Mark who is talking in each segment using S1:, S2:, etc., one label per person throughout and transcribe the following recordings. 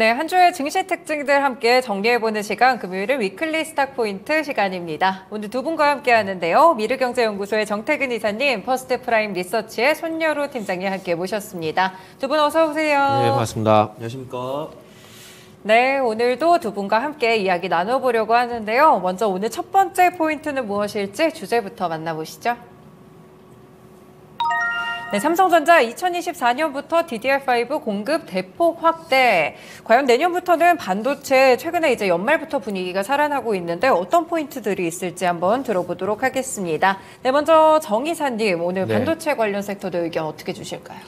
S1: 네, 한 주의 증시 특징들 함께 정리해보는 시간, 금요일은 위클리 스탁 포인트 시간입니다. 오늘 두 분과 함께 하는데요. 미르경제연구소의 정태근 이사님, 퍼스트프라임 리서치의 손여루 팀장님 함께 모셨습니다. 두 분 어서 오세요.
S2: 네, 반갑습니다.
S3: 안녕하십니까.
S1: 네, 오늘도 두 분과 함께 이야기 나눠보려고 하는데요. 먼저 오늘 첫 번째 포인트는 무엇일지 주제부터 만나보시죠. 네, 삼성전자 2024년부터 DDR5 공급 대폭 확대. 과연 내년부터는 반도체 최근에 이제 연말부터 분위기가 살아나고 있는데 어떤 포인트들이 있을지 한번 들어보도록 하겠습니다. 네, 먼저 정 이사님, 오늘 반도체 관련 섹터도 의견 어떻게 주실까요?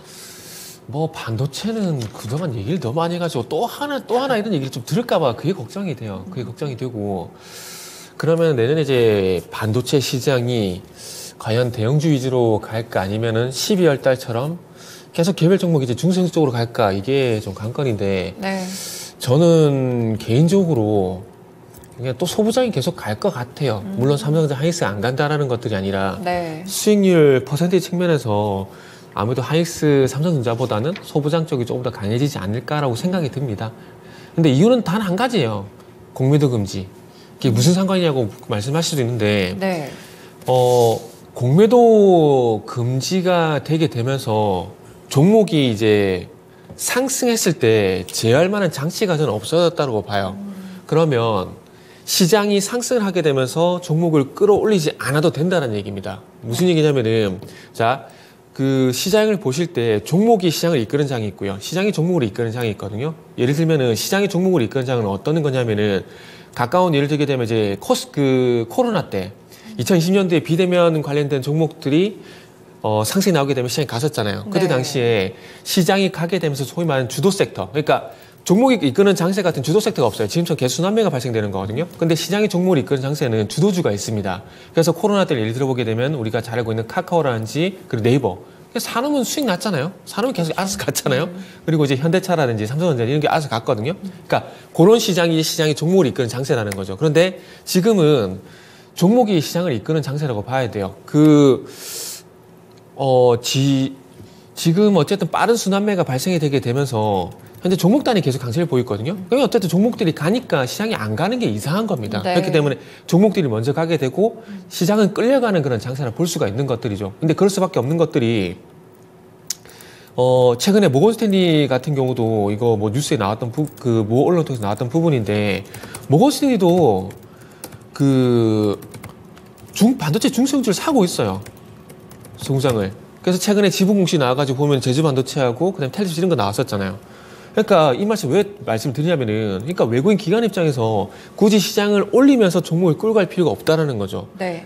S2: 뭐 반도체는 그동안 얘기를 너무 많이 해가지고 또 하나 이런 얘기를 좀 들을까봐 그게 걱정이 돼요. 그게 걱정이 되고 그러면 내년에 이제 반도체 시장이 과연 대형주 위주로 갈까 아니면은 12월 달처럼 계속 개별 종목 이제 중소형 쪽으로 갈까 이게 좀 관건인데
S1: 네.
S2: 저는 개인적으로 그냥 또 소부장이 계속 갈 것 같아요. 물론 삼성전자 하이닉스 안 간다라는 것들이 아니라
S1: 네.
S2: 수익률 퍼센테이지 측면에서 아무래도 하이닉스 삼성전자보다는 소부장 쪽이 조금 더 강해지지 않을까라고 생각이 듭니다. 근데 이유는 단 한 가지예요. 공매도 금지. 이게 무슨 상관이냐고 말씀하실 수도 있는데
S1: 네.
S2: 공매도 금지가 되게 되면서 종목이 이제 상승했을 때 제어할 만한 장치가 저는 없어졌다고 봐요. 그러면 시장이 상승을 하게 되면서 종목을 끌어올리지 않아도 된다는 얘기입니다. 무슨 얘기냐면은 자, 그 시장을 보실 때 종목이 시장을 이끄는 장이 있고요. 시장이 종목을 이끄는 장이 있거든요. 예를 들면은 시장이 종목을 이끄는 장은 어떤 거냐면은 가까운 예를 들게 되면 이제 코로나 때 2020년도에 비대면 관련된 종목들이 상승이 나오게 되면 시장이 갔었잖아요. 그때
S1: 네.
S2: 당시에 시장이 가게 되면서 소위 말하는 주도 섹터, 그러니까 종목이 이끄는 장세 같은 주도 섹터가 없어요. 지금처럼 개수난매가 발생되는 거거든요. 근데 시장이 종목을 이끄는 장세는 주도주가 있습니다. 그래서 코로나 때를 예를 들어보게 되면 우리가 잘 알고 있는 카카오라든지 그리고 네이버. 산업은 수익 났잖아요. 산업은 계속 알아서 갔잖아요. 그리고 이제 현대차라든지 삼성전자 이런 게 알아서 갔거든요. 그러니까 그런 시장이 종목을 이끄는 장세라는 거죠. 그런데 지금은 종목이 시장을 이끄는 장세라고 봐야 돼요. 지금 어쨌든 빠른 순환매가 발생이 되게 되면서 현재 종목 단위 계속 강세를 보이거든요. 그러면 어쨌든 종목들이 가니까 시장이 안 가는 게 이상한 겁니다.
S1: 네.
S2: 그렇기 때문에 종목들이 먼저 가게 되고 시장은 끌려가는 그런 장세를 볼 수가 있는 것들이죠. 근데 그럴 수밖에 없는 것들이 최근에 모건스탠리 같은 경우도 이거 뭐 뉴스에 나왔던 모 언론 통해서 나왔던 부분인데 모건스탠리도 반도체 중소형주를 사고 있어요. 공장을. 그래서 최근에 지분 공시 나와가지고 보면 제주 반도체하고 그다음에 텔레비전 이런 거 나왔었잖아요. 그러니까 이 말씀 왜 말씀드리냐면은 그러니까 외국인 기관 입장에서 굳이 시장을 올리면서 종목을 끌고 갈 필요가 없다라는 거죠.
S1: 네.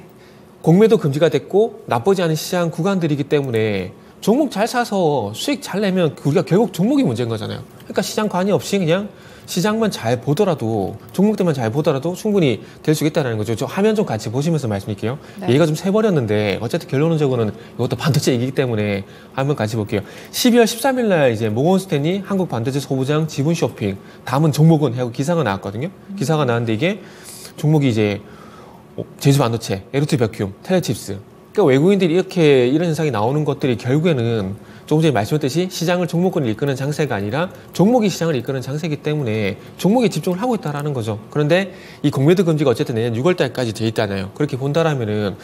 S2: 공매도 금지가 됐고 나쁘지 않은 시장 구간들이기 때문에 종목 잘 사서 수익 잘 내면 우리가 결국 종목이 문제인 거잖아요. 그러니까 시장 관여 없이 그냥 시장만 잘 보더라도 종목들만 잘 보더라도 충분히 될 수 있다는 거죠. 저 화면 좀 같이 보시면서 말씀드릴게요.
S1: 네.
S2: 얘가 좀 새버렸는데 어쨌든 결론적으로는 이것도 반도체 얘기이기 때문에 한번 같이 볼게요. 12월 13일 날 이제 모건스탠리 한국 반도체 소부장 지분 쇼핑 다음은 종목은 하고 기사가 나왔거든요. 기사가 나왔는데 이게 종목이 이제 제주 반도체, 에르투 벽큐, 텔레칩스. 그러니까 외국인들이 이런 현상이 나오는 것들이 결국에는 조금 전에 말씀드렸듯이 시장을 종목군을 이끄는 장세가 아니라 종목이 시장을 이끄는 장세이기 때문에 종목에 집중을 하고 있다는 거죠. 그런데 이 공매도 금지가 어쨌든 내년 6월 달까지 돼 있잖아요. 그렇게 본다라면은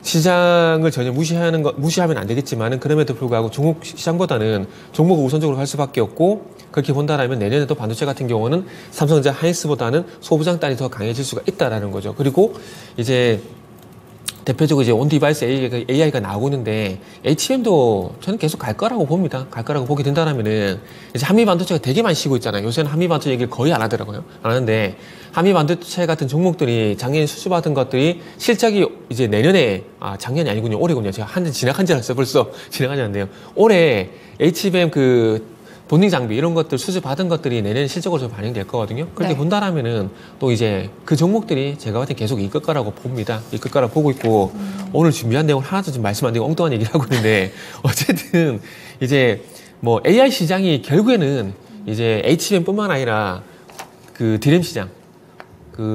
S2: 시장을 전혀 무시하면 안 되겠지만은 그럼에도 불구하고 종목 시장보다는 종목을 우선적으로 할 수밖에 없고 그렇게 본다라면 내년에도 반도체 같은 경우는 삼성전자 하이닉스보다는 소부장 단이 더 강해질 수가 있다라는 거죠. 그리고 이제 대표적으로 이제 온 디바이스 AI가 나오고 있는데 HBM도 저는 계속 갈 거라고 봅니다. 갈 거라고 보게 된다면은 이제 한미 반도체가 되게 많이 쉬고 있잖아요. 요새는 한미 반도체 얘기를 거의 안 하더라고요. 안 하는데 한미 반도체 같은 종목들이 작년에 수주받은 것들이 실적이 이제 내년에 작년이 아니군요. 올해군요. 제가 한 년 지나간 줄 알았어요. 벌써 지나가지 않네요. 올해 HBM 본딩 장비 이런 것들 수주 받은 것들이 내년 실적으로 좀 반영될 거거든요. 그렇게
S1: 네.
S2: 본다라면은 또 이제 그 종목들이 제가 봤을 때 계속 이끌 거라고 봅니다. 이끌 거라고 보고 있고 오늘 준비한 내용 하나도 좀 말씀 안 드리고 엉뚱한 얘기를 하고 있는데 어쨌든 이제 뭐 AI 시장이 결국에는 이제 HBM뿐만 아니라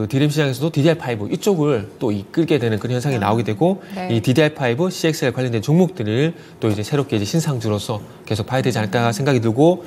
S2: 디램 시장에서도 DDR5 이쪽을 또 이끌게 되는 그런 현상이 나오게 되고
S1: 네.
S2: 이 DDR5, CXL 관련된 종목들을 또 이제 새롭게 이제 신상주로서 계속 봐야 되지 않을까 생각이 들고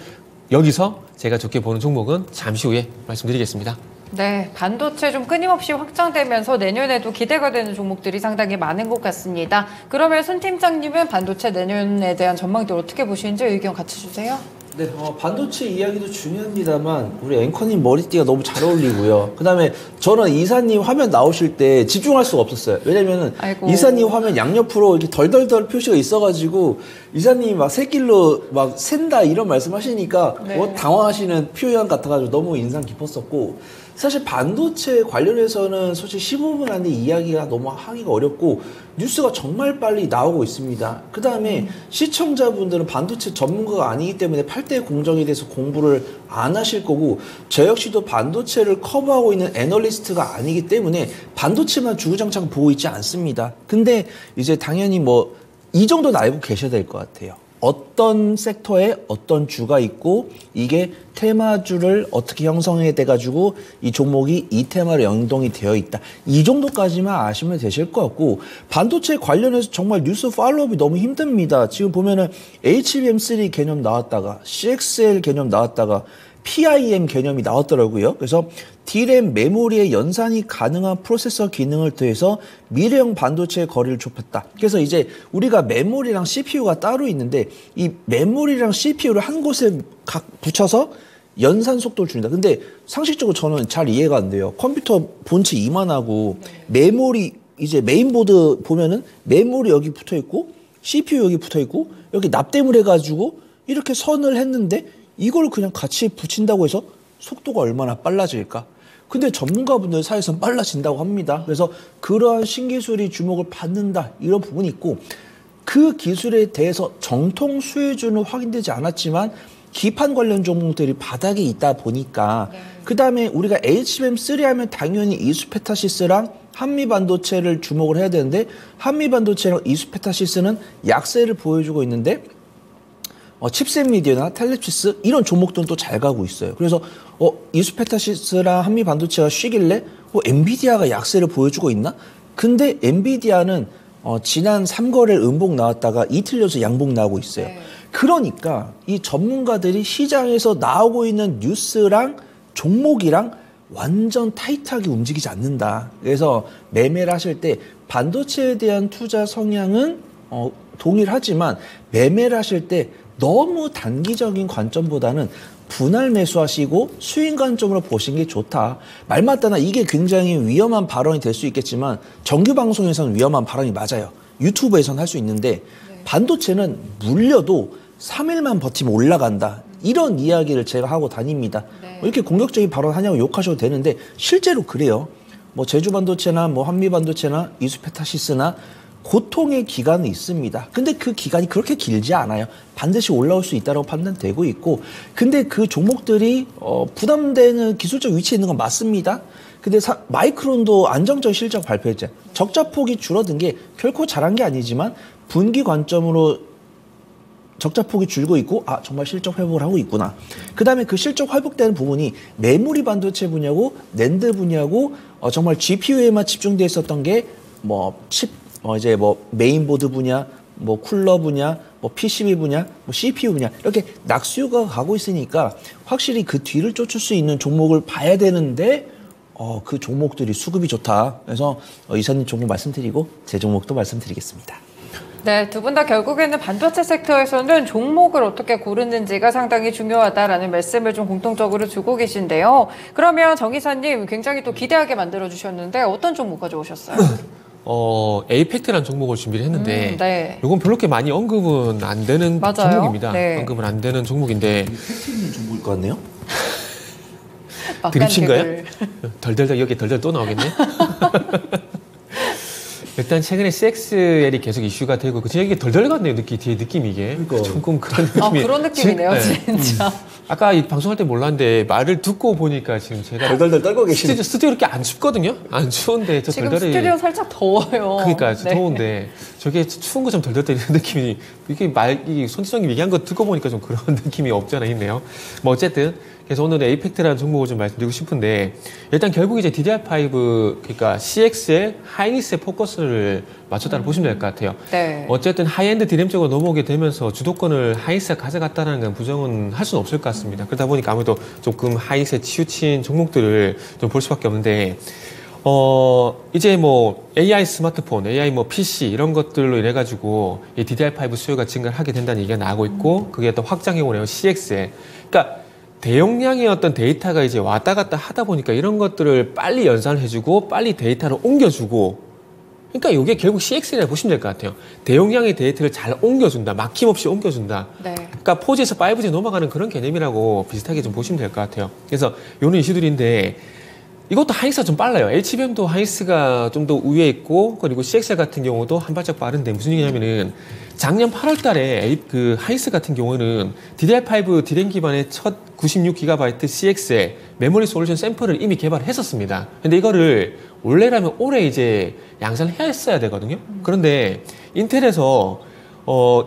S2: 여기서 제가 좋게 보는 종목은 잠시 후에 말씀드리겠습니다.
S1: 네, 반도체 좀 끊임없이 확장되면서 내년에도 기대가 되는 종목들이 상당히 많은 것 같습니다. 그러면 손 팀장님은 반도체 내년에 대한 전망들 어떻게 보시는지 의견 같이 주세요.
S3: 네, 반도체 이야기도 중요합니다만 우리 앵커님 머리띠가 너무 잘 어울리고요. 그다음에 저는 이사님 화면 나오실 때 집중할 수가 없었어요. 왜냐면은
S1: 아이고.
S3: 이사님 화면 양옆으로 이렇게 덜덜덜 표시가 있어가지고 이사님이 막 새길로 막 샌다 이런 말씀하시니까
S1: 네.
S3: 당황하시는 표현 같아가지고 너무 인상 깊었었고. 사실 반도체 관련해서는 솔직히 15분 안에 이야기가 너무 하기가 어렵고 뉴스가 정말 빨리 나오고 있습니다. 그 다음에 시청자분들은 반도체 전문가가 아니기 때문에 8대 공정에 대해서 공부를 안 하실 거고 저 역시도 반도체를 커버하고 있는 애널리스트가 아니기 때문에 반도체만 주구장창 보고 있지 않습니다. 근데 이제 당연히 뭐 이 정도는 알고 계셔야 될 것 같아요. 어떤 섹터에 어떤 주가 있고 이게 테마주를 어떻게 형성해 돼가지고 이 종목이 이 테마로 연동이 되어 있다. 이 정도까지만 아시면 되실 것 같고 반도체 관련해서 정말 뉴스 팔로우업이 너무 힘듭니다. 지금 보면은 HBM3 개념 나왔다가 CXL 개념 나왔다가 PIM 개념이 나왔더라고요. 그래서 D램 메모리의 연산이 가능한 프로세서 기능을 더해서 미래형 반도체의 거리를 좁혔다. 그래서 이제 우리가 메모리랑 CPU가 따로 있는데 이 메모리랑 CPU를 한 곳에 각 붙여서 연산 속도를 준다. 근데 상식적으로 저는 잘 이해가 안 돼요. 컴퓨터 본체 이만하고 메모리 이제 메인보드 보면은 메모리 여기 붙어 있고 CPU 여기 붙어 있고 여기 납땜을 해가지고 이렇게 선을 했는데 이걸 그냥 같이 붙인다고 해서 속도가 얼마나 빨라질까? 근데 전문가분들 사이에서는 빨라진다고 합니다. 그래서 그러한 신기술이 주목을 받는다 이런 부분이 있고 그 기술에 대해서 정통 수혜주는 확인되지 않았지만 기판 관련 종목들이 바닥에 있다 보니까 그 다음에 우리가 HBM3 하면 당연히 이수페타시스랑 한미반도체를 주목을 해야 되는데 한미반도체랑 이수페타시스는 약세를 보여주고 있는데 칩셋 미디어나 텔레치스 이런 종목들은 또 잘 가고 있어요. 그래서 이수페타시스랑 한미반도체가 쉬길래 엔비디아가 약세를 보여주고 있나? 근데 엔비디아는 지난 3거래일 음봉 나왔다가 이틀 연속 양봉 나오고 있어요.
S1: 네.
S3: 그러니까 이 전문가들이 시장에서 나오고 있는 뉴스랑 종목이랑 완전 타이트하게 움직이지 않는다. 그래서 매매를 하실 때 반도체에 대한 투자 성향은 동일하지만 매매를 하실 때 너무 단기적인 관점보다는 분할 매수하시고 수익 관점으로 보시는 게 좋다. 말 맞다나 이게 굉장히 위험한 발언이 될 수 있겠지만 정규 방송에서는 위험한 발언이 맞아요. 유튜브에서는 할 수 있는데 반도체는 물려도 3일만 버티면 올라간다. 이런 이야기를 제가 하고 다닙니다.
S1: 네.
S3: 이렇게 공격적인 발언하냐고 욕하셔도 되는데 실제로 그래요. 뭐 제주반도체나 뭐 한미반도체나 이수페타시스나 고통의 기간은 있습니다. 근데 그 기간이 그렇게 길지 않아요. 반드시 올라올 수 있다고 판단되고 있고 근데 그 종목들이 부담되는 기술적 위치에 있는 건 맞습니다. 근데 마이크론도 안정적 실적 발표했잖아요. 적자폭이 줄어든 게 결코 잘한 게 아니지만 분기 관점으로 적자폭이 줄고 있고 정말 실적 회복을 하고 있구나. 그다음에 그 실적 회복되는 부분이 메모리 반도체 분야고 낸드 분야고 정말 GPU에만 집중돼 있었던 게 이제 메인보드 분야, 쿨러 분야, PCB 분야, CPU 분야 이렇게 낙수가 가고 있으니까 확실히 그 뒤를 쫓을 수 있는 종목을 봐야 되는데 그 종목들이 수급이 좋다. 그래서 이사님 종목 말씀드리고 제 종목도 말씀드리겠습니다.
S1: 네, 두 분 다 결국에는 반도체 섹터에서는 종목을 어떻게 고르는지가 상당히 중요하다라는 말씀을 좀 공통적으로 주고 계신데요. 그러면 정 이사님 굉장히 또 기대하게 만들어주셨는데 어떤 종목 가져오셨어요?
S2: 에이펙트라는 종목을 준비를 했는데
S1: 네.
S2: 이건 별로 그렇게 많이 언급은 안 되는
S1: 맞아요.
S2: 종목입니다.
S1: 네.
S2: 언급은 안 되는 종목인데
S3: 팩트는 종목일 것 같네요.
S2: 드립친가요? 덜덜덜 여기 덜덜 또 나오겠네. 일단 최근에 CXL이 계속 이슈가 되고 그 이게 덜덜 같네요. 뒤에 느낌이 이게
S3: 그러니까.
S2: 조금 그런 느낌이.
S1: 그런 느낌이네요,
S2: 네.
S1: 진짜.
S2: 아까 이 방송할 때 몰랐는데 말을 듣고 보니까 지금 제가
S3: 덜덜덜 떨고 계시네.
S2: 스튜디오 이렇게 안 춥거든요. 안 추운데 저
S1: 지금
S2: 덜덜이
S1: 스튜디오 살짝 더워요.
S2: 그러니까
S1: 네.
S2: 더운데 저게 추운 거 좀 덜덜 떨리는 느낌이 이게 손지성님 얘기한 거 듣고 보니까 좀 그런 느낌이 없지 않아 있네요. 뭐 어쨌든 그래서 오늘은 에이펙트라는 종목을 좀 말씀드리고 싶은데 일단 결국 이제 DDR5 그러니까 CX에 하이닉스의 포커스를 맞췄다고 보시면 될 것 같아요.
S1: 네.
S2: 어쨌든 하이엔드 디램 쪽으로 넘어오게 되면서 주도권을 하이닉스가 가져갔다는 건 부정은 할 수는 없을 것 같습니다. 그러다 보니까 아무래도 조금 하이닉스에 치우친 종목들을 좀 볼 수밖에 없는데 이제 뭐 AI 스마트폰, AI 뭐 PC 이런 것들로 인해 가지고 이 DDR5 수요가 증가를 하게 된다는 얘기가 나오고 있고 그게 또 확장해 오네요. CX에. 그러니까 대용량의 어떤 데이터가 이제 왔다 갔다 하다 보니까 이런 것들을 빨리 연산을 해주고 빨리 데이터를 옮겨주고 그러니까 이게 결국 CX라고 보시면 될 것 같아요. 대용량의 데이터를 잘 옮겨준다. 막힘없이 옮겨준다.
S1: 네.
S2: 그러니까 4G에서 5G 넘어가는 그런 개념이라고 비슷하게 좀 보시면 될 것 같아요. 그래서 이런 이슈들인데 이것도 하이닉스가 좀 빨라요. HBM도 하이닉스가 좀 더 우위에 있고 그리고 CXL 같은 경우도 한 발짝 빠른데 무슨 얘기냐면은 작년 8월 달에 그 하이닉스 같은 경우는 DDR5 디램 기반의 첫 96GB CXL 메모리 솔루션 샘플을 이미 개발했었습니다. 근데 이거를 원래라면 올해 이제 양산을 했어야 되거든요. 그런데 인텔에서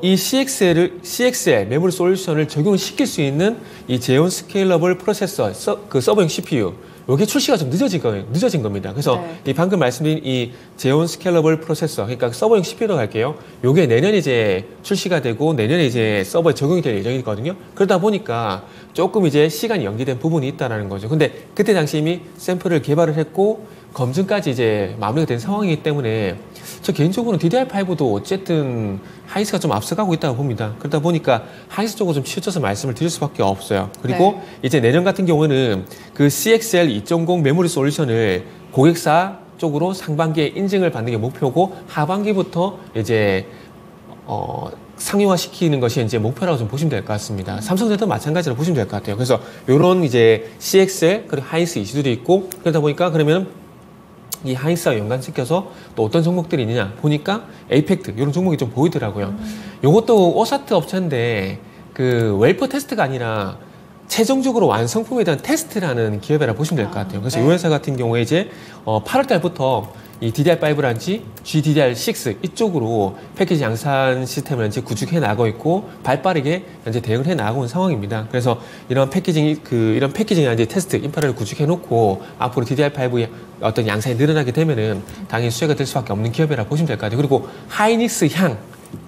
S2: 이 CXL 메모리 솔루션을 적용을 시킬 수 있는 이 제온 스케일러블 프로세서 그 서버용 CPU 이게 출시가 좀 늦어진 겁니다. 그래서
S1: 네.
S2: 이 방금 말씀드린 이 제온 스케일러블 프로세서, 그러니까 서버용 CPU로 갈게요. 요게 내년에 이제 출시가 되고 내년에 이제 서버에 적용이 될 예정이거든요. 그러다 보니까 조금 이제 시간이 연기된 부분이 있다라는 거죠. 근데 그때 당시 이미 샘플을 개발을 했고 검증까지 이제 마무리가 된 상황이기 때문에 저 개인적으로는 DDR5도 어쨌든 하이닉스가 좀 앞서가고 있다고 봅니다. 그러다 보니까 하이닉스 쪽으로 좀 치우쳐서 말씀을 드릴 수밖에 없어요. 그리고
S1: 네.
S2: 이제 내년 같은 경우는 그 CXL 2.0 메모리 솔루션을 고객사 쪽으로 상반기에 인증을 받는 게 목표고 하반기부터 이제 상용화시키는 것이 이제 목표라고 좀 보시면 될 것 같습니다. 삼성전자도 마찬가지로 보시면 될 것 같아요. 그래서 이런 이제 CXL 그리고 하이닉스 이슈들이 있고 그러다 보니까 그러면 이 하이닉스와 연관시켜서 또 어떤 종목들이 있느냐 보니까 에이펙트 이런 종목이 좀 보이더라고요. 요것도 오사트 업체인데 그 웰퍼 테스트가 아니라 최종적으로 완성품에 대한 테스트라는 기업이라 보시면 될 것 같아요. 그래서
S1: 네.
S2: 이 회사 같은 경우에 이제 8월 달부터 이 DDR5라든지 GDDR6 이쪽으로 패키지 양산 시스템을 이제 구축해 나가고 있고 발빠르게 현재 대응을 해 나가고 있는 상황입니다. 그래서 이런 패키징이나 이제 테스트 인프라를 구축해 놓고 앞으로 DDR5의 어떤 양산이 늘어나게 되면은 당연히 수혜가 될 수밖에 없는 기업이라 보시면 될 것 같아요. 그리고 하이닉스 향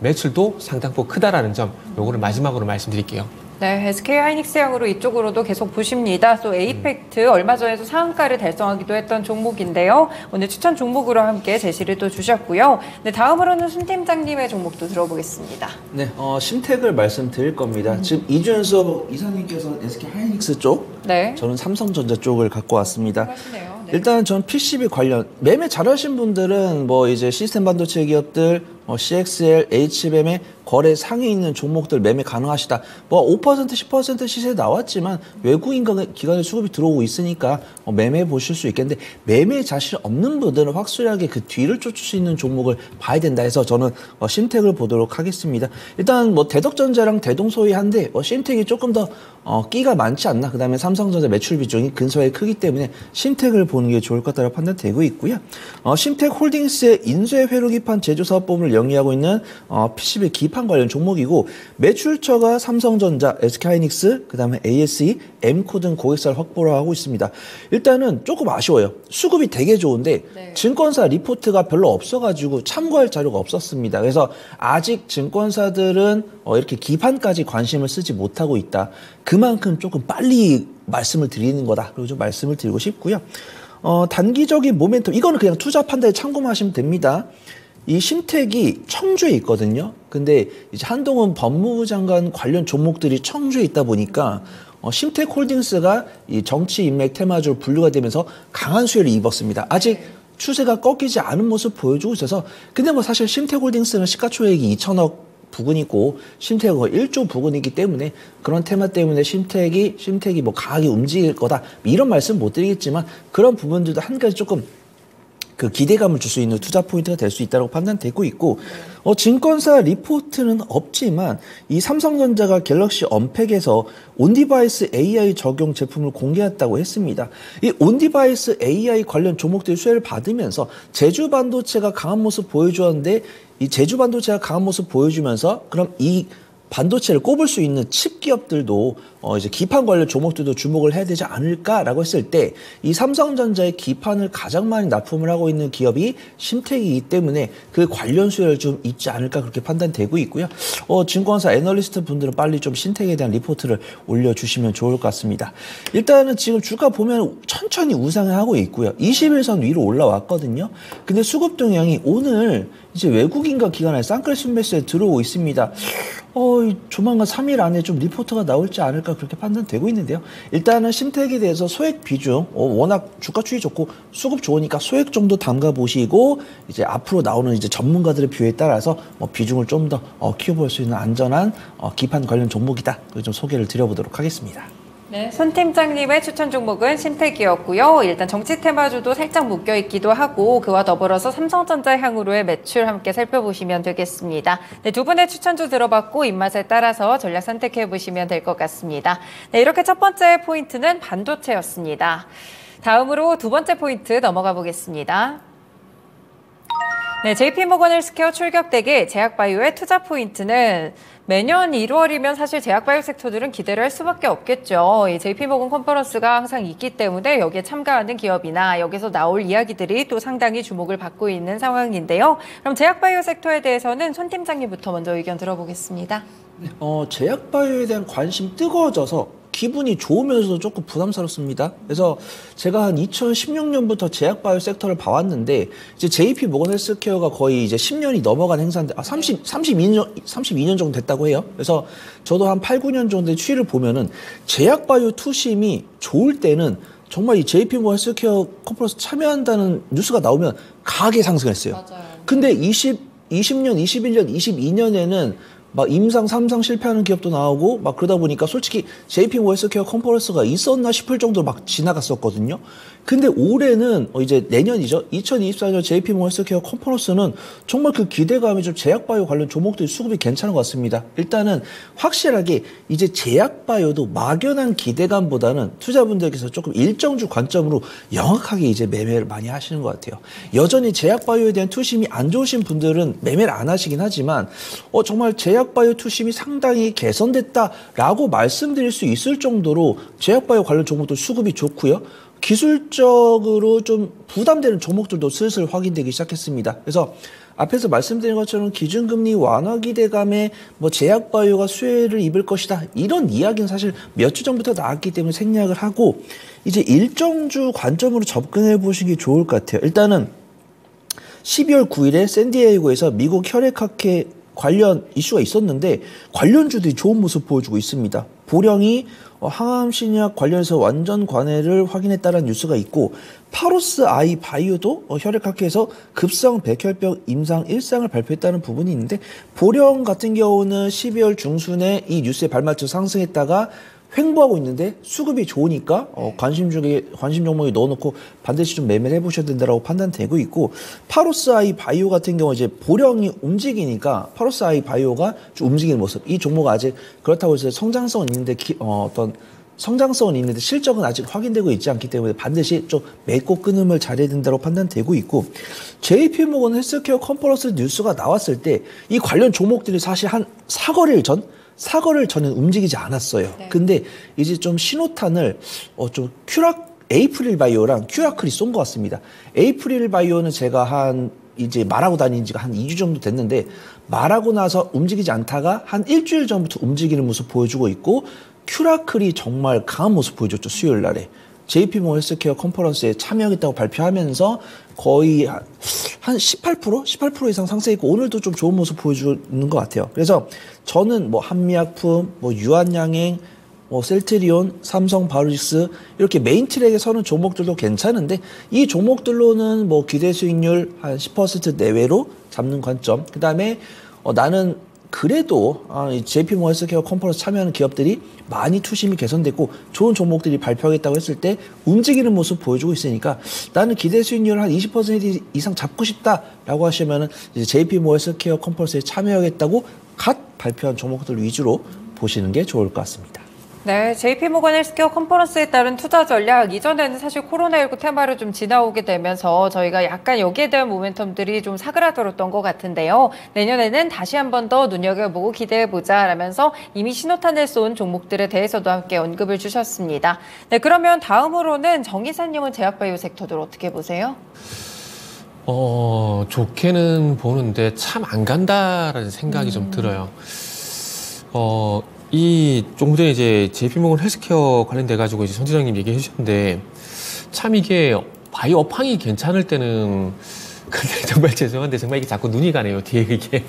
S2: 매출도 상당폭 크다라는 점 요거를 마지막으로 말씀드릴게요.
S1: 네, SK 하이닉스향으로 이쪽으로도 계속 보십니다. 또 에이펙트 얼마 전에도 상한가를 달성하기도 했던 종목인데요. 오늘 추천 종목으로 함께 제시를 또 주셨고요. 네, 다음으로는 순 팀장님의 종목도 들어보겠습니다.
S3: 네, 심택을 말씀드릴 겁니다. 지금 이준석 이사님께서 SK 하이닉스 쪽,
S1: 네.
S3: 저는 삼성전자 쪽을 갖고 왔습니다.
S1: 하시네요. 네.
S3: 일단 전 PCB 관련 매매 잘하신 분들은 뭐 이제 시스템 반도체 기업들, CXL, HBM의 거래 상위에 있는 종목들 매매 가능하시다. 뭐 5%, 10% 시세 나왔지만 외국인 기관의 수급이 들어오고 있으니까 매매해 보실 수 있겠는데 매매 자신 없는 분들은 확실하게 그 뒤를 쫓을 수 있는 종목을 봐야 된다 해서 저는 심택을 보도록 하겠습니다. 일단 뭐 대덕전자랑 대동소이한데 심택이 조금 더 끼가 많지 않나. 그 다음에 삼성전자 매출 비중이 근소하게 크기 때문에 심택을 보는 게 좋을 것 같다고 판단되고 있고요. 심택홀딩스의 인쇄 회로기판 제조사업본부를 영위하고 있는 PCB 기판 관련 종목이고 매출처가 삼성전자, SK하이닉스, 그 다음에 ASE, 엠코 등 고객사를 확보를 하고 있습니다. 일단은 조금 아쉬워요. 수급이 되게 좋은데
S1: 네.
S3: 증권사 리포트가 별로 없어가지고 참고할 자료가 없었습니다. 그래서 아직 증권사들은 이렇게 기판까지 관심을 쓰지 못하고 있다. 그만큼 조금 빨리 말씀을 드리는 거다. 그리고 좀 말씀을 드리고 싶고요. 단기적인 모멘텀, 이거는 그냥 투자 판단에 참고하시면 됩니다. 이 심택이 청주에 있거든요. 근데 이제 한동훈 법무부 장관 관련 종목들이 청주에 있다 보니까 심택홀딩스가 이 정치 인맥 테마주로 분류가 되면서 강한 수혜를 입었습니다. 아직 추세가 꺾이지 않은 모습 보여주고 있어서 근데 뭐 사실 심택홀딩스는 시가총액이 2천억 부근이고 심택이 거의 1조 부근이기 때문에 그런 테마 때문에 심택이 뭐 강하게 움직일 거다 이런 말씀 못 드리겠지만 그런 부분들도 한 가지 조금 그 기대감을 줄 수 있는 투자 포인트가 될 수 있다고 판단되고 있고 증권사 리포트는 없지만 이 삼성전자가 갤럭시 언팩에서 온디바이스 AI 적용 제품을 공개했다고 했습니다. 이 온디바이스 AI 관련 종목들이 수혜를 받으면서 제주반도체가 강한 모습 보여주었는데 이 제주반도체가 강한 모습 보여주면서 그럼 이 반도체를 꼽을 수 있는 칩 기업들도 이제 기판 관련 종목들도 주목을 해야 되지 않을까라고 했을 때 이 삼성전자의 기판을 가장 많이 납품을 하고 있는 기업이 심택이기 때문에 그 관련 수혜를 좀 있지 않을까 그렇게 판단되고 있고요. 증권사 애널리스트 분들은 빨리 좀 신택에 대한 리포트를 올려주시면 좋을 것 같습니다. 일단은 지금 주가 보면 천천히 우상을 하고 있고요. 21선 위로 올라왔거든요. 근데 수급 동향이 오늘 이제 외국인과 기관의 쌍끌 매수에 들어오고 있습니다. 조만간 3일 안에 좀 리포트가 나올지 않을까 그렇게 판단되고 있는데요. 일단은 심택에 대해서 소액 비중, 워낙 주가 추이 좋고 수급 좋으니까 소액 정도 담가 보시고 이제 앞으로 나오는 이제 전문가들의 뷰에 따라서 비중을 좀 더 키워볼 수 있는 안전한 기판 관련 종목이다. 좀 소개를 드려보도록 하겠습니다.
S1: 네, 손 팀장님의 추천 종목은 신택이었고요. 일단 정치 테마주도 살짝 묶여 있기도 하고 그와 더불어서 삼성전자 향후로의 매출 함께 살펴보시면 되겠습니다. 네, 두 분의 추천주 들어봤고 입맛에 따라서 전략 선택해 보시면 될 것 같습니다. 네, 이렇게 첫 번째 포인트는 반도체였습니다. 다음으로 두 번째 포인트 넘어가 보겠습니다. 네, JP모건 헬스케어 출격대기 제약바이오의 투자 포인트는 매년 1월이면 사실 제약바이오 섹터들은 기대를 할 수밖에 없겠죠. 이 JP모건 컨퍼런스가 항상 있기 때문에 여기에 참가하는 기업이나 여기서 나올 이야기들이 또 상당히 주목을 받고 있는 상황인데요. 그럼 제약바이오 섹터에 대해서는 손 팀장님부터 먼저 의견 들어보겠습니다.
S3: 제약바이오에 대한 관심이 뜨거워져서 기분이 좋으면서도 조금 부담스럽습니다. 그래서 제가 한 2016년부터 제약바이오 섹터를 봐왔는데 이제 JP 모건 헬스케어가 거의 이제 10년이 넘어간 행사인데 32년 정도 됐다고 해요. 그래서 저도 한 8, 9년 정도의 추이를 보면은 제약바이오 투심이 좋을 때는 정말 이 JP 모건 헬스케어 컨퍼런스 참여한다는 뉴스가 나오면 강하게 상승했어요.
S1: 맞아요.
S3: 근데 20년, 21년, 22년에는 막 임상 3상 실패하는 기업도 나오고 막 그러다 보니까 솔직히 JP 모건 헬스케어 컨퍼런스가 있었나 싶을 정도로 막 지나갔었거든요. 근데 올해는 이제 내년이죠. 2024년 JP 모건 헬스케어 컨퍼런스는 정말 그 기대감이 좀 제약바이오 관련 종목들이 수급이 괜찮은 것 같습니다. 일단은 확실하게 이제 제약바이오도 막연한 기대감보다는 투자분들께서 조금 일정주 관점으로 영악하게 이제 매매를 많이 하시는 것 같아요. 여전히 제약바이오에 대한 투심이 안 좋으신 분들은 매매를 안 하시긴 하지만 정말 제약바이오 투심이 상당히 개선됐다라고 말씀드릴 수 있을 정도로 제약바이오 관련 종목도 수급이 좋고요. 기술적으로 좀 부담되는 종목들도 슬슬 확인되기 시작했습니다. 그래서 앞에서 말씀드린 것처럼 기준금리 완화 기대감에 제약바이오가 수혜를 입을 것이다. 이런 이야기는 사실 몇 주 전부터 나왔기 때문에 생략을 하고 이제 일정주 관점으로 접근해 보시는 게 좋을 것 같아요. 일단은 12월 9일에 샌디에이고에서 미국 혈액학회 관련 이슈가 있었는데 관련주들이 좋은 모습 보여주고 있습니다. 보령이 항암신약 관련해서 완전 관해를 확인했다는 뉴스가 있고 파로스 아이 바이오도 혈액학회에서 급성 백혈병 임상 1상을 발표했다는 부분이 있는데 보령 같은 경우는 12월 중순에 이 뉴스에 발맞춰 상승했다가 횡보하고 있는데 수급이 좋으니까 관심 종목에 넣어놓고 반드시 좀 매매를 해보셔야 된다라고 판단되고 있고 파로스 아이 바이오 같은 경우 이제 보령이 움직이니까 파로스 아이 바이오가 좀 움직이는 모습 이 종목 아직 그렇다고 해서 성장성은 있는데 성장성은 있는데 실적은 아직 확인되고 있지 않기 때문에 반드시 좀 맺고 끊음을 잘해야 된다고 판단되고 있고 JP모건 헬스케어 컨퍼런스 뉴스가 나왔을 때 이 관련 종목들이 사실 한 4거래일 전에는 움직이지 않았어요.
S1: 네.
S3: 근데 이제 좀 신호탄을 좀 에이프릴 바이오랑 큐라클이 쏜 것 같습니다. 에이프릴 바이오는 제가 이제 말하고 다닌 지가 한 2주 정도 됐는데 말하고 나서 움직이지 않다가 한 일주일 전부터 움직이는 모습 보여주고 있고 큐라클이 정말 강한 모습 보여줬죠. 수요일 날에. JP모건 헬스케어 컨퍼런스에 참여하겠다고 발표하면서 거의 한 18% 이상 상승했고 오늘도 좀 좋은 모습 보여주는 것 같아요. 그래서 저는 한미약품, 유한양행, 셀트리온, 삼성 바이오로직스 이렇게 메인 트랙에 서는 종목들도 괜찮은데 이 종목들로는 기대 수익률 한 10% 내외로 잡는 관점. 그다음에 나는 그래도 JP모건 헬스케어 컨퍼런스 참여하는 기업들이 많이 투심이 개선됐고 좋은 종목들이 발표하겠다고 했을 때 움직이는 모습 보여주고 있으니까 나는 기대 수익률 한 20% 이상 잡고 싶다라고 하시면은 이제 JP모건 헬스케어 컨퍼런스에 참여하겠다고 갓 발표한 종목들 위주로 보시는 게 좋을 것 같습니다.
S1: 네, JP모건 헬스케어 컨퍼런스에 따른 투자 전략, 이전에는 사실 코로나19 테마를 좀 지나오게 되면서 저희가 약간 여기에 대한 모멘텀들이 좀 사그라들었던 것 같은데요. 내년에는 다시 한 번 더 눈여겨보고 기대해보자 라면서 이미 신호탄을 쏜 종목들에 대해서도 함께 언급을 주셨습니다. 네, 그러면 다음으로는 정 이사님은 제약바이오 섹터들 어떻게 보세요?
S2: 좋게는 보는데 참 안 간다라는 생각이 좀 들어요. 조금 전에 이제 JP모건 헬스케어 관련돼 가지고 이제 선 지장님 얘기해 주셨는데 참 이게 바이오 업황이 괜찮을 때는 근데 정말 죄송한데 정말 이게 자꾸 눈이 가네요. 뒤에 이게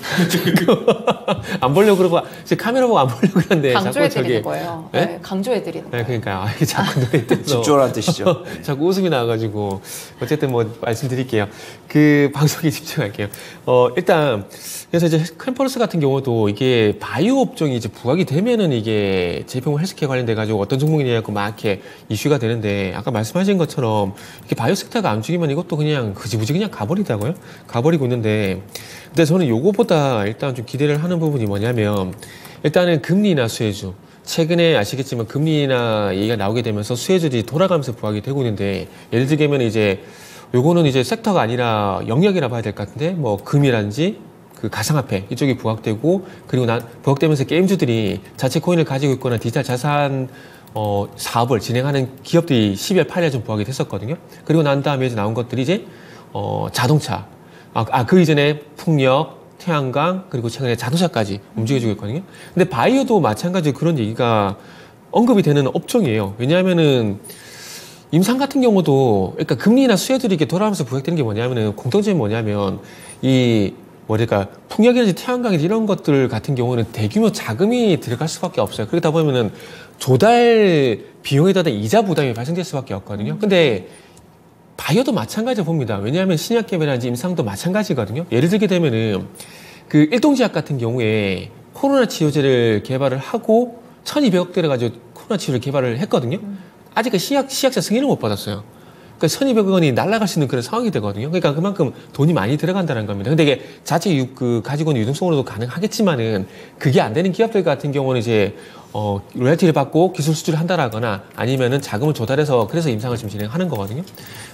S2: 안 보려고 그러고 이제 카메라 보고 안 보려고 그러는데
S1: 강조해드리는 거예요.
S2: 네?
S1: 네, 강조해드리는 거예요.
S2: 그러니까 이게 자꾸 눈에 띄어서
S3: 집중하라는 뜻이죠.
S2: 자꾸 웃음이 나와가지고 어쨌든 뭐 말씀드릴게요. 그 방송에 집중할게요. 일단 그래서 이제 컨퍼런스 같은 경우도 이게 바이오 업종이 이제 부각이 되면은 이게 JP모건 헬스케어 관련돼 가지고 어떤 종목이냐고 막 이렇게 이슈가 되는데 아까 말씀하신 것처럼 이렇게 바이오 섹터가 안 죽이면 이것도 그냥 흐지부지 그냥 가버리고 있는데 근데 저는 요거보다 일단 좀 기대를 하는 부분이 뭐냐면 일단은 금리 인하 수혜주 최근에 아시겠지만 금리 인하 얘기가 나오게 되면서 수혜주들이 돌아가면서 부각이 되고 있는데 예를 들면 이제 요거는 이제 섹터가 아니라 영역이라 봐야 될 것 같은데 뭐 금이라든지 그 가상화폐 이쪽이 부각되고 그리고 부각되면서 게임주들이 자체 코인을 가지고 있거나 디지털 자산 사업을 진행하는 기업들이 12월 8일에 좀 부각이 됐었거든요. 그리고 난 다음에 이제 나온 것들이 이제 자동차 그 이전에 풍력 태양광 그리고 최근에 자동차까지 움직여주고 있거든요. 근데 바이오도 마찬가지로 그런 얘기가 언급이 되는 업종이에요. 왜냐하면은 임상 같은 경우도 그러니까 금리나 수혜들이 이렇게 돌아가면서 부각되는 게 뭐냐면은 공통점이 뭐냐면 뭐랄까 풍력이라든지 태양광이라든지 이런 것들 같은 경우는 대규모 자금이 들어갈 수밖에 없어요. 그러다 보면은 조달 비용에 따른 이자 부담이 발생될 수밖에 없거든요. 근데 바이오도 마찬가지로 봅니다. 왜냐하면 신약 개발이라든지 임상도 마찬가지거든요. 예를 들게 되면은 그 일동제약 같은 경우에 코로나 치료제를 개발을 하고 1,200억 들어가지고 코로나 치료를 개발을 했거든요. 아직까지 시약자 승인을 못 받았어요. 그러니까 1,200억 원이 날아갈 수 있는 그런 상황이 되거든요. 그러니까 그만큼 돈이 많이 들어간다는 겁니다. 근데 이게 자체 가지고 있는 유동성으로도 가능하겠지만은 그게 안 되는 기업들 같은 경우는 이제 로열티를 받고 기술 수주를 한다라거나 아니면은 자금을 조달해서 그래서 임상을 지금 진행하는 거거든요.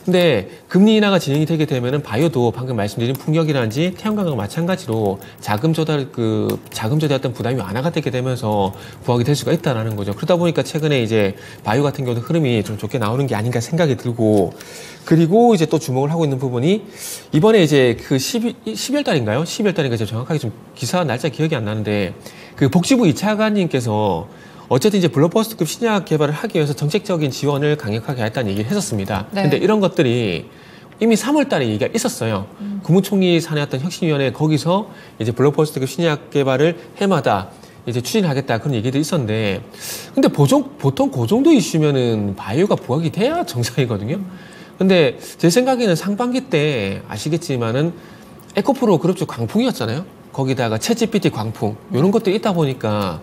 S2: 근데 금리 인하가 진행이 되게 되면은 바이오도 방금 말씀드린 풍력이라든지 태양광과 마찬가지로 자금 조달의 어떤 부담이 완화가 되게 되면서 부각이 될 수가 있다라는 거죠. 그러다 보니까 최근에 이제 바이오 같은 경우도 흐름이 좀 좋게 나오는 게 아닌가 생각이 들고 그리고 이제 또 주목을 하고 있는 부분이 이번에 이제 그 12월 달인가요? 12월 달인가 제가 정확하게 좀 기사 날짜 기억이 안 나는데 그 복지부 이차관님께서 어쨌든 이제 블록버스터급 신약 개발을 하기 위해서 정책적인 지원을 강력하게 하겠다는 얘기를 했었습니다.
S1: 네.
S2: 근데 이런 것들이 이미 3월 달에 얘기가 있었어요. 국무총리 산하였던 혁신위원회 거기서 이제 블록버스터급 신약 개발을 해마다 이제 추진하겠다 그런 얘기들이 있었는데 근데 보통 그 정도 이슈면은 바이오가 부각이 돼야 정상이거든요. 근데 제 생각에는 상반기 때 아시겠지만은 에코프로 그룹주 광풍이었잖아요. 거기다가 챗GPT 광풍 이런 것들이 있다 보니까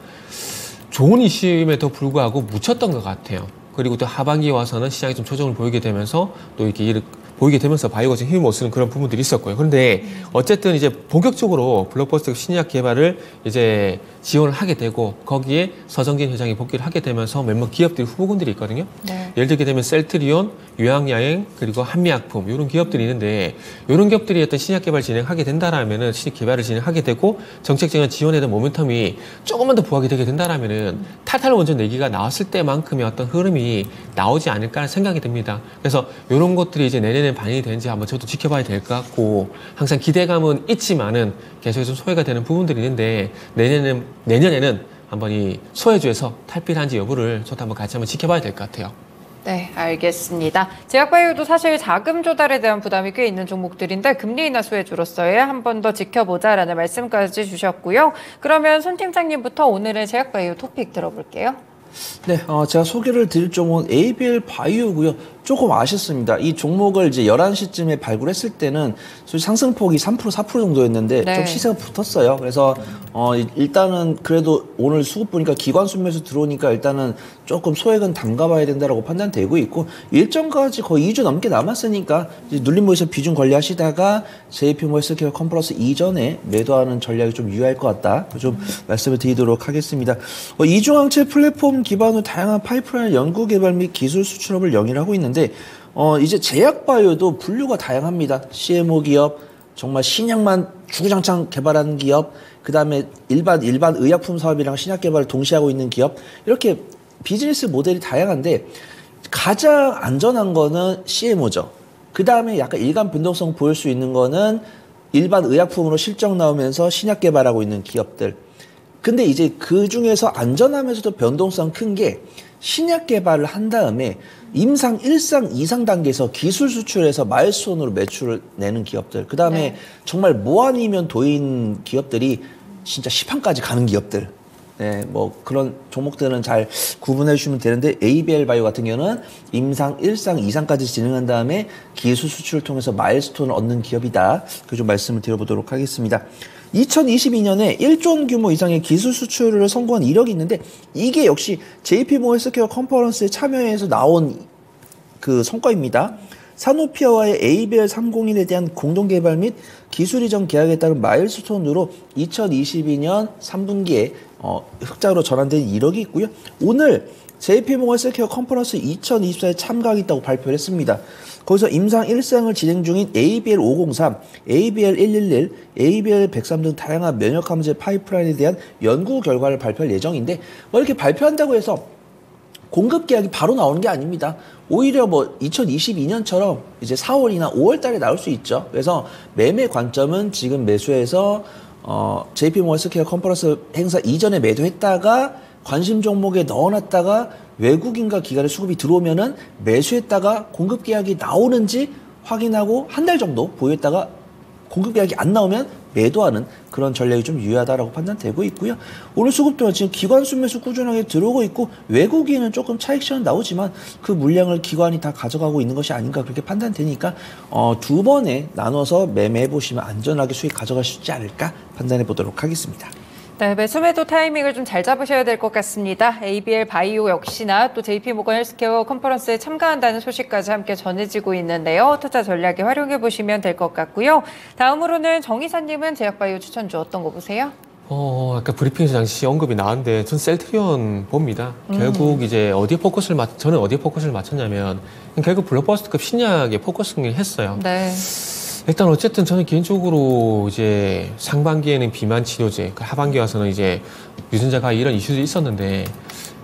S2: 좋은 이슈임에도 불구하고 묻혔던 것 같아요. 그리고 또 하반기에 와서는 시장이 좀 조정을 보이게 되면서 또 이렇게 보이게 되면서 바이오가 좀 힘을 못 쓰는 그런 부분들이 있었고요. 그런데 어쨌든 이제 본격적으로 블록버스터 신약 개발을 이제 지원을 하게 되고 거기에 서정진 회장이 복귀를 하게 되면서 몇몇 기업들이 후보군들이 있거든요.
S1: 네.
S2: 예를 들게 되면 셀트리온, 유황야행 그리고 한미약품 이런 기업들이 있는데 이런 기업들이 어떤 신약 개발 진행하게 된다라면은 신약 개발을 진행하게 되고 정책적인 지원에 대한 모멘텀이 조금만 더 부각이 되게 된다라면은 탈탈 원전 얘기가 나왔을 때만큼의 어떤 흐름이 나오지 않을까 생각이 듭니다. 그래서 이런 것들이 이제 내년에 반영이 되는지 한번 저도 지켜봐야 될 것 같고 항상 기대감은 있지만은 계속해서 소외가 되는 부분들이 있는데 내년에는 한번 이 소외주에서 탈피한지 여부를 저도 한번 같이 한번 지켜봐야 될 것 같아요.
S1: 네, 알겠습니다. 제약바이오도 사실 자금 조달에 대한 부담이 꽤 있는 종목들인데 금리 인하 수혜주로서의 한 번 더 지켜보자라는 말씀까지 주셨고요. 그러면 손 팀장님부터 오늘의 제약바이오 토픽 들어볼게요.
S3: 네, 제가 소개를 드릴 종목은 ABL 바이오고요. 조금 아쉽습니다. 이 종목을 이제 11시쯤에 발굴했을 때는 솔직히 상승폭이 3%, 4% 정도였는데
S1: 네.
S3: 좀 시세가 붙었어요. 그래서 일단은 그래도 오늘 수급 보니까 기관 순매수 들어오니까 일단은 조금 소액은 담가봐야 된다라고 판단되고 있고 일정까지 거의 2주 넘게 남았으니까 이제 눌림목에서 비중 관리하시다가 JP모건 헬스케어 컨퍼런스 이전에 매도하는 전략이 좀 유효할 것 같다. 좀 말씀을 드리도록 하겠습니다. 이중항체 플랫폼 기반으로 다양한 파이프라인 연구 개발 및 기술 수출업을 영위하고 있는데 이제 제약바이오도 분류가 다양합니다. CMO 기업, 정말 신약만 주구장창 개발하는 기업, 그 다음에 일반 의약품 사업이랑 신약 개발을 동시에 하고 있는 기업, 이렇게 비즈니스 모델이 다양한데 가장 안전한 거는 CMO죠. 그 다음에 약간 일감 변동성 보일 수 있는 거는 일반 의약품으로 실적 나오면서 신약 개발하고 있는 기업들. 근데 이제 그 중에서 안전하면서도 변동성 큰 게 신약 개발을 한 다음에 임상 1상 2상 단계에서 기술 수출해서 마일스톤으로 매출을 내는 기업들. 그 다음에
S1: 네.
S3: 정말 뭐 아니면 도인 기업들이 진짜 시판까지 가는 기업들. 네, 뭐 그런 종목들은 잘 구분해 주시면 되는데 ABL 바이오 같은 경우는 임상 1상 2상까지 진행한 다음에 기술 수출을 통해서 마일스톤을 얻는 기업이다. 그 좀 말씀을 드려보도록 하겠습니다. 2022년에 1조 원 규모 이상의 기술 수출을 성공한 이력이 있는데 이게 역시 JP모건 헬스케어 컨퍼런스에 참여해서 나온 그 성과입니다. 사노피아와의 ABL301에 대한 공동개발 및 기술 이전 계약에 따른 마일스톤으로 2022년 3분기에 흑자로 전환된 이력이 있고요. 오늘 JP모건 헬스케어 컨퍼런스 2024에 참가하겠다고 발표를 했습니다. 거기서 임상 1상을 진행 중인 ABL503, ABL111, ABL103 등 다양한 면역항체 파이프라인에 대한 연구 결과를 발표할 예정인데 뭐 이렇게 발표한다고 해서 공급 계약이 바로 나오는 게 아닙니다. 오히려 뭐 2022년처럼 이제 4월이나 5월 달에 나올 수 있죠. 그래서 매매 관점은 지금 매수해서 JP모건 헬스케어 컨퍼런스 행사 이전에 매도했다가 관심 종목에 넣어놨다가 외국인과 기관의 수급이 들어오면은 매수했다가 공급 계약이 나오는지 확인하고 한 달 정도 보유했다가 공급 계약이 안 나오면 매도하는 그런 전략이 좀 유효하다라고 판단되고 있고요. 오늘 수급 동안 지금 기관 순매수 꾸준하게 들어오고 있고 외국인은 조금 차익 시간 나오지만 그 물량을 기관이 다 가져가고 있는 것이 아닌가 그렇게 판단되니까 두 번에 나눠서 매매해 보시면 안전하게 수익 가져갈 수 있지 않을까 판단해 보도록 하겠습니다.
S1: 네, 매수 매도 타이밍을 좀 잘 잡으셔야 될 것 같습니다. ABL 바이오 역시나 또 JP모건 헬스케어 컨퍼런스에 참가한다는 소식까지 함께 전해지고 있는데요. 투자 전략에 활용해 보시면 될 것 같고요. 다음으로는 정 이사님은 제약바이오 추천주 어떤 거 보세요?
S2: 아까 브리핑에서 당시 언급이 나왔는데 전 셀트리온 봅니다. 결국 이제 저는 어디에 포커스를 맞췄냐면 결국 블록버스터급 신약에 포커싱을 했어요.
S1: 네.
S2: 일단 어쨌든 저는 개인적으로 이제 상반기에는 비만 치료제, 하반기 와서는 이제 유전자가 이런 이슈들이 있었는데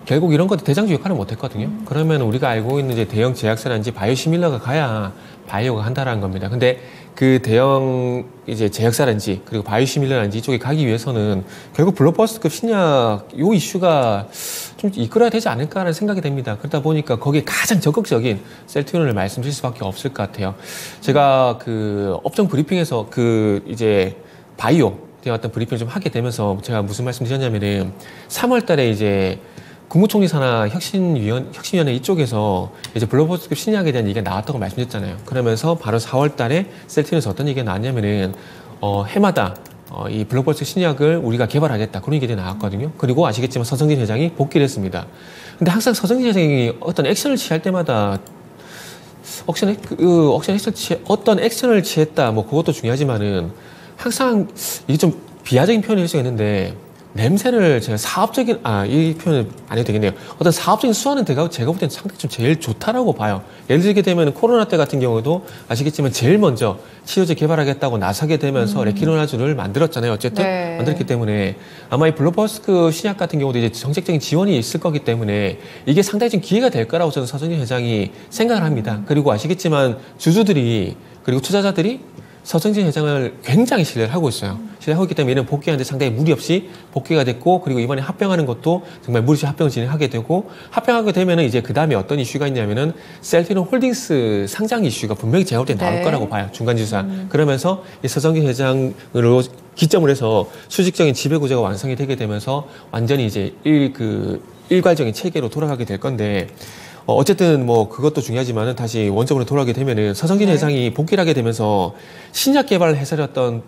S2: 결국 이런 것도 대장주 역할을 못했거든요. 그러면 우리가 알고 있는 이제 대형 제약사라든지 바이오시밀러가 가야 바이오가 한다라는 겁니다. 근데 그 대형 이제 제약사라든지 그리고 바이오시밀러라든지 이쪽에 가기 위해서는 결국 블록버스터급 신약 요 이슈가 좀 이끌어야 되지 않을까라는 생각이 됩니다. 그러다 보니까 거기에 가장 적극적인 셀트리온을 말씀드릴 수밖에 없을 것 같아요. 제가 그 업종 브리핑에서 그 이제 바이오 어떤 브리핑을 좀 하게 되면서 제가 무슨 말씀 드렸냐면은 3월 달에 이제 국무총리 산하 혁신위원회 이쪽에서 이제 블록버스터급 신약에 대한 얘기가 나왔다고 말씀드렸잖아요. 그러면서 바로 4월 달에 셀트리온에서 어떤 얘기가 나왔냐면은 해마다 이 블록버스터 신약을 우리가 개발하겠다 그런 얘기가 나왔거든요. 그리고 아시겠지만 서성진 회장이 복귀를 했습니다. 근데 항상 서성진 회장이 어떤 액션을 취할 때마다 어떤 액션을 취했다 뭐 그것도 중요하지만은 항상 이게 좀 비하적인 표현일 수가 있는데 냄새를 제가 사업적인 이 표현은 안 해도 되겠네요. 어떤 사업적인 수완은 제가 볼 때는 상당히 좀 제일 좋다라고 봐요. 예를 들게 되면 코로나 때 같은 경우도 아시겠지만 제일 먼저 치료제 개발하겠다고 나서게 되면서 레키노라주를 만들었잖아요. 어쨌든
S1: 네.
S2: 만들었기 때문에 아마 이 블록버스터 신약 같은 경우도 이제 정책적인 지원이 있을 거기 때문에 이게 상당히 좀 기회가 될 거라고 저는 서성진 회장이 생각을 합니다. 그리고 아시겠지만 주주들이 그리고 투자자들이 서성진 회장을 굉장히 신뢰를 하고 있어요. 신뢰하고 있기 때문에 이는 복귀하는데 상당히 무리 없이 복귀가 됐고 그리고 이번에 합병하는 것도 정말 무리 없이 합병을 진행하게 되고 합병하게 되면은 이제 그 다음에 어떤 이슈가 있냐면은 셀트리온 홀딩스 상장 이슈가 분명히 제가 볼 때 나올
S1: 네.
S2: 거라고 봐요. 중간지수사. 그러면서 이 서성진 회장으로 기점을 해서 수직적인 지배구조가 완성이 되게 되면서 완전히 이제 일괄적인 체계로 돌아가게 될 건데 어쨌든 뭐 그것도 중요하지만은 다시 원점으로 돌아가게 되면은 서성진 회장이 복귀를 하게 되면서 신약 개발 회사로였던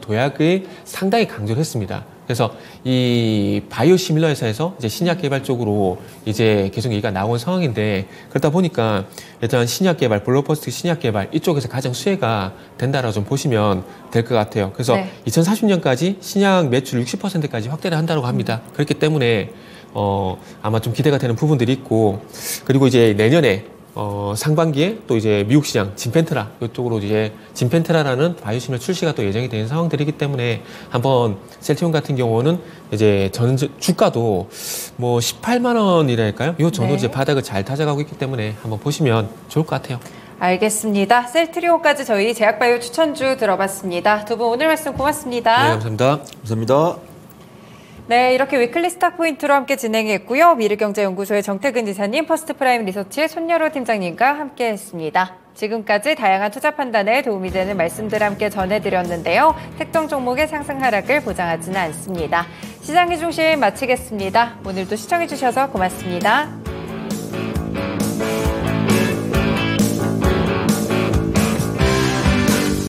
S2: 도약을 상당히 강조를 했습니다. 그래서 이 바이오시밀러 회사에서 이제 신약 개발 쪽으로 이제 계속 얘기가 나온 상황인데 그러다 보니까 일단 신약 개발, 블록버스터 신약 개발 이쪽에서 가장 수혜가 된다라고 좀 보시면 될 것 같아요. 그래서 2040년까지 신약 매출 60%까지 확대를 한다고 합니다. 그렇기 때문에 아마 좀 기대가 되는 부분들이 있고, 그리고 이제 내년에, 상반기에 또 이제 미국 시장, 진펜트라, 이쪽으로 이제 진펜트라라는 바이오시밀러 출시가 또 예정이 되는 상황들이기 때문에 한번 셀트리온 같은 경우는 이제 주가도 뭐 18만원이랄까요? 요 정도 이제 바닥을 잘 다져가고 있기 때문에 한번 보시면 좋을 것 같아요.
S1: 알겠습니다. 셀트리온까지 저희 제약바이오 추천주 들어봤습니다. 두 분 오늘 말씀 고맙습니다.
S2: 네, 감사합니다.
S3: 감사합니다.
S1: 네, 이렇게 위클리 스탁 포인트로 함께 진행했고요. 미르경제연구소의 정태근 이사님, 퍼스트프라임 리서치의 손여로 팀장님과 함께했습니다. 지금까지 다양한 투자 판단에 도움이 되는 말씀들 함께 전해드렸는데요. 특정 종목의 상승 하락을 보장하지는 않습니다. 시장의 중심 마치겠습니다. 오늘도 시청해주셔서 고맙습니다.